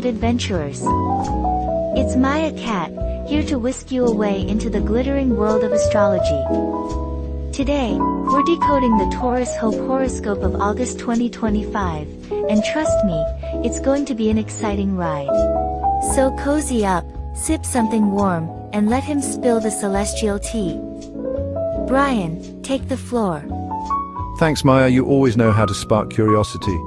it, adventurers? It's Maya Cat, here to whisk you away into the glittering world of astrology. Today, we're decoding the Taurus Hope Horoscope of August 2025, and trust me, it's going to be an exciting ride. So cozy up, sip something warm, and let him spill the celestial tea. Brian, take the floor. Thanks, Maya, you always know how to spark curiosity.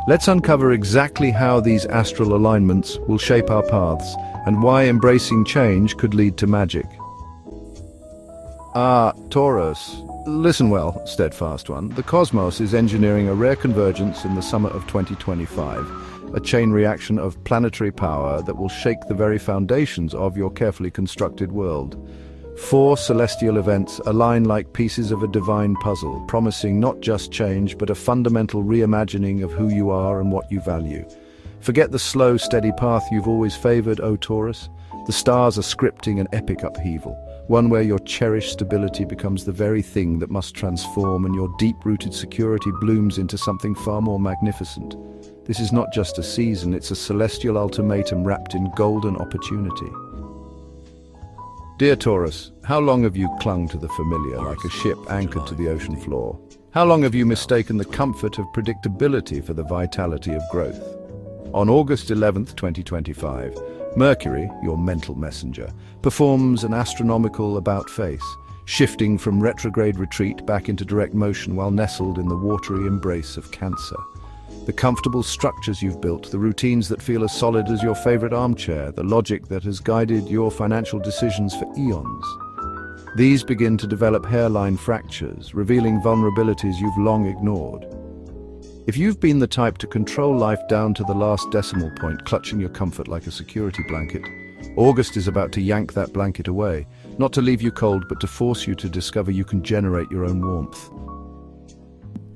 Let's uncover exactly how these astral alignments will shape our paths, and why embracing change could lead to magic. Taurus. Listen well, steadfast one. The cosmos is engineering a rare convergence in the summer of 2025, a chain reaction of planetary power that will shake the very foundations of your carefully constructed world. 4 celestial events align like pieces of a divine puzzle, promising not just change, but a fundamental reimagining of who you are and what you value. Forget the slow, steady path you've always favored, O Taurus. The stars are scripting an epic upheaval, one where your cherished stability becomes the very thing that must transform and your deep-rooted security blooms into something far more magnificent. This is not just a season, it's a celestial ultimatum wrapped in golden opportunity. Dear Taurus, how long have you clung to the familiar like a ship anchored to the ocean floor? How long have you mistaken the comfort of predictability for the vitality of growth? On August 11th, 2025, Mercury, your mental messenger, performs an astronomical about-face, shifting from retrograde retreat back into direct motion while nestled in the watery embrace of Cancer. The comfortable structures you've built, the routines that feel as solid as your favorite armchair, the logic that has guided your financial decisions for eons. These begin to develop hairline fractures, revealing vulnerabilities you've long ignored. If you've been the type to control life down to the last decimal point, clutching your comfort like a security blanket, August is about to yank that blanket away, not to leave you cold, but to force you to discover you can generate your own warmth.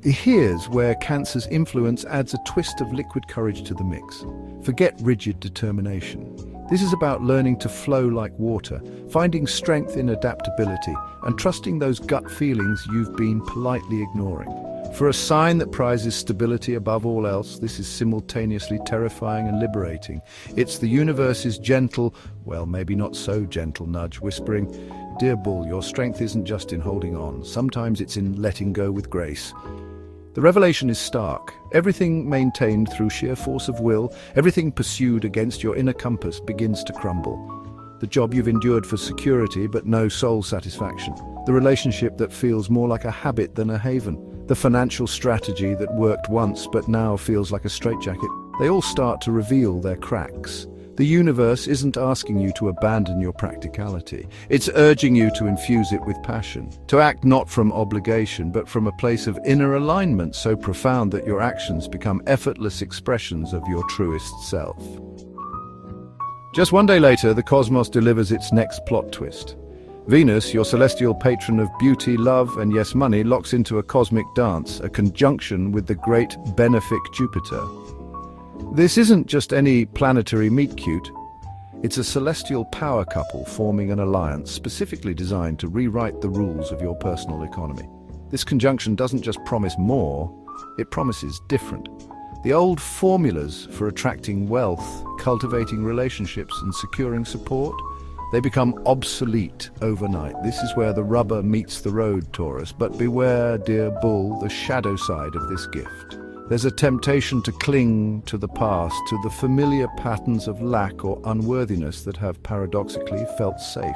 Here's where Cancer's influence adds a twist of liquid courage to the mix. Forget rigid determination. This is about learning to flow like water, finding strength in adaptability, and trusting those gut feelings you've been politely ignoring. For a sign that prizes stability above all else, this is simultaneously terrifying and liberating. It's the universe's gentle, well, maybe not so gentle nudge, whispering, "Dear Bull, your strength isn't just in holding on. Sometimes it's in letting go with grace." The revelation is stark. Everything maintained through sheer force of will, everything pursued against your inner compass begins to crumble. The job you've endured for security but no soul satisfaction. The relationship that feels more like a habit than a haven. The financial strategy that worked once but now feels like a straitjacket. They all start to reveal their cracks. The universe isn't asking you to abandon your practicality. It's urging you to infuse it with passion, to act not from obligation, but from a place of inner alignment so profound that your actions become effortless expressions of your truest self. Just one day later, the cosmos delivers its next plot twist. Venus, your celestial patron of beauty, love, and yes, money, locks into a cosmic dance, a conjunction with the great benefic Jupiter. This isn't just any planetary meet-cute. It's a celestial power couple forming an alliance specifically designed to rewrite the rules of your personal economy. This conjunction doesn't just promise more, it promises different. The old formulas for attracting wealth, cultivating relationships, and securing support, they become obsolete overnight. This is where the rubber meets the road, Taurus. But beware, dear Bull, the shadow side of this gift. There's a temptation to cling to the past, to the familiar patterns of lack or unworthiness that have paradoxically felt safe.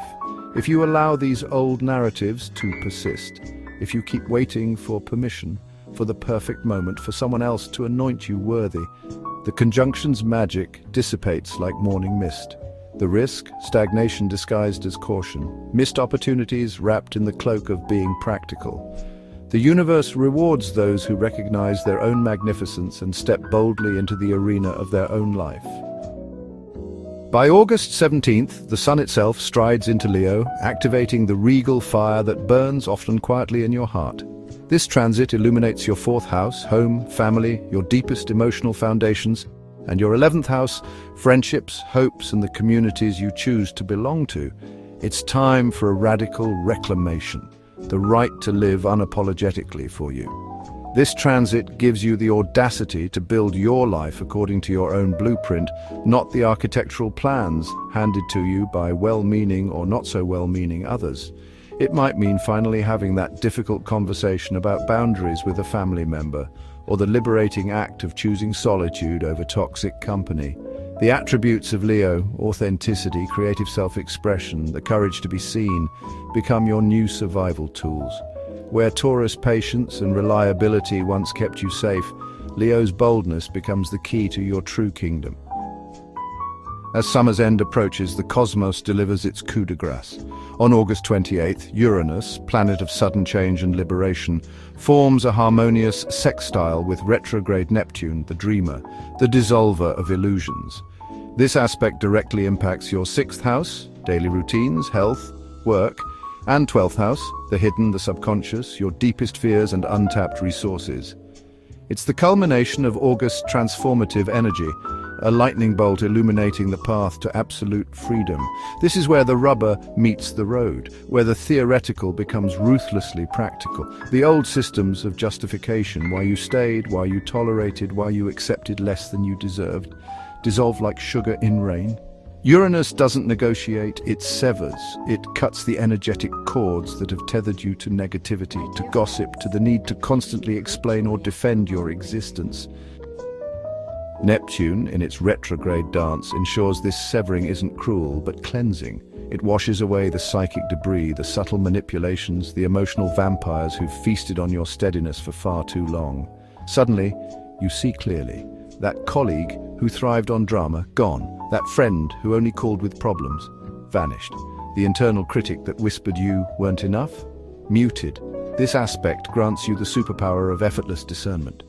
If you allow these old narratives to persist, if you keep waiting for permission, for the perfect moment, for someone else to anoint you worthy, the conjunction's magic dissipates like morning mist. The risk, stagnation disguised as caution, missed opportunities wrapped in the cloak of being practical. The universe rewards those who recognize their own magnificence and step boldly into the arena of their own life. By August 17th, the sun itself strides into Leo, activating the regal fire that burns often quietly in your heart. This transit illuminates your 4th house, home, family, your deepest emotional foundations, and your 11th house, friendships, hopes, and the communities you choose to belong to. It's time for a radical reclamation. The right to live unapologetically for you. This transit gives you the audacity to build your life according to your own blueprint, not the architectural plans handed to you by well-meaning or not so well-meaning others. It might mean finally having that difficult conversation about boundaries with a family member, or the liberating act of choosing solitude over toxic company. The attributes of Leo, authenticity, creative self-expression, the courage to be seen, become your new survival tools. Where Taurus patience and reliability once kept you safe, Leo's boldness becomes the key to your true kingdom. As summer's end approaches, the cosmos delivers its coup de grace. On August 28th, Uranus, planet of sudden change and liberation, forms a harmonious sextile with retrograde Neptune, the dreamer, the dissolver of illusions. This aspect directly impacts your 6th house, daily routines, health, work, and 12th house, the hidden, the subconscious, your deepest fears and untapped resources. It's the culmination of August's transformative energy, a lightning bolt illuminating the path to absolute freedom. This is where the rubber meets the road, where the theoretical becomes ruthlessly practical. The old systems of justification, why you stayed, why you tolerated, why you accepted less than you deserved, dissolve like sugar in rain. Uranus doesn't negotiate, it severs. It cuts the energetic cords that have tethered you to negativity, to gossip, to the need to constantly explain or defend your existence. Neptune, in its retrograde dance, ensures this severing isn't cruel, but cleansing. It washes away the psychic debris, the subtle manipulations, the emotional vampires who've feasted on your steadiness for far too long. Suddenly, you see clearly. That colleague who thrived on drama, gone. That friend who only called with problems, vanished. The internal critic that whispered you weren't enough, muted. This aspect grants you the superpower of effortless discernment.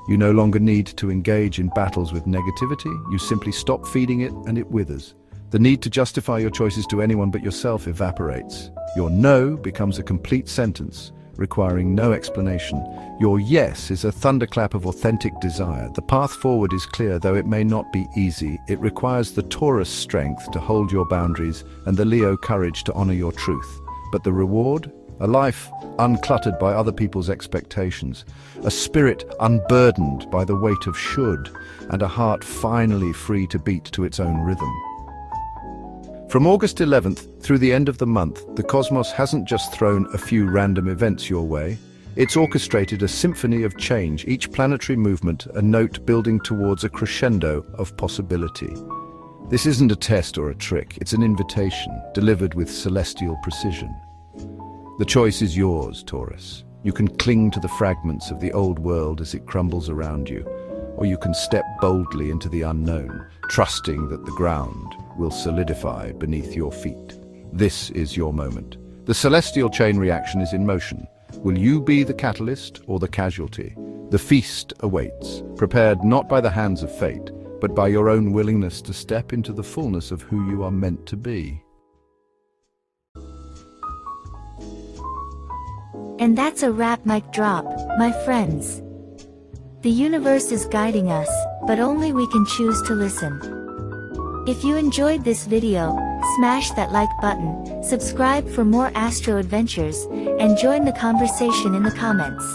You no longer need to engage in battles with negativity, you simply stop feeding it and it withers. The need to justify your choices to anyone but yourself evaporates. Your no becomes a complete sentence, requiring no explanation. Your yes is a thunderclap of authentic desire. The path forward is clear, though it may not be easy. It requires the Taurus strength to hold your boundaries and the Leo courage to honor your truth. But the reward? A life uncluttered by other people's expectations, a spirit unburdened by the weight of should, and a heart finally free to beat to its own rhythm. From August 11th through the end of the month, the cosmos hasn't just thrown a few random events your way. It's orchestrated a symphony of change, each planetary movement a note building towards a crescendo of possibility. This isn't a test or a trick, it's an invitation, delivered with celestial precision. The choice is yours, Taurus. You can cling to the fragments of the old world as it crumbles around you, or you can step boldly into the unknown, trusting that the ground will solidify beneath your feet. This is your moment. The celestial chain reaction is in motion. Will you be the catalyst or the casualty? The feast awaits, prepared not by the hands of fate, but by your own willingness to step into the fullness of who you are meant to be. And that's a wrap mic drop, my friends. The universe is guiding us, but only we can choose to listen. If you enjoyed this video, smash that like button, subscribe for more astro adventures, and join the conversation in the comments.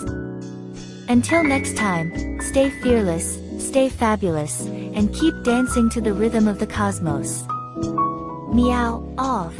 Until next time, stay fearless, stay fabulous, and keep dancing to the rhythm of the cosmos. Meow off.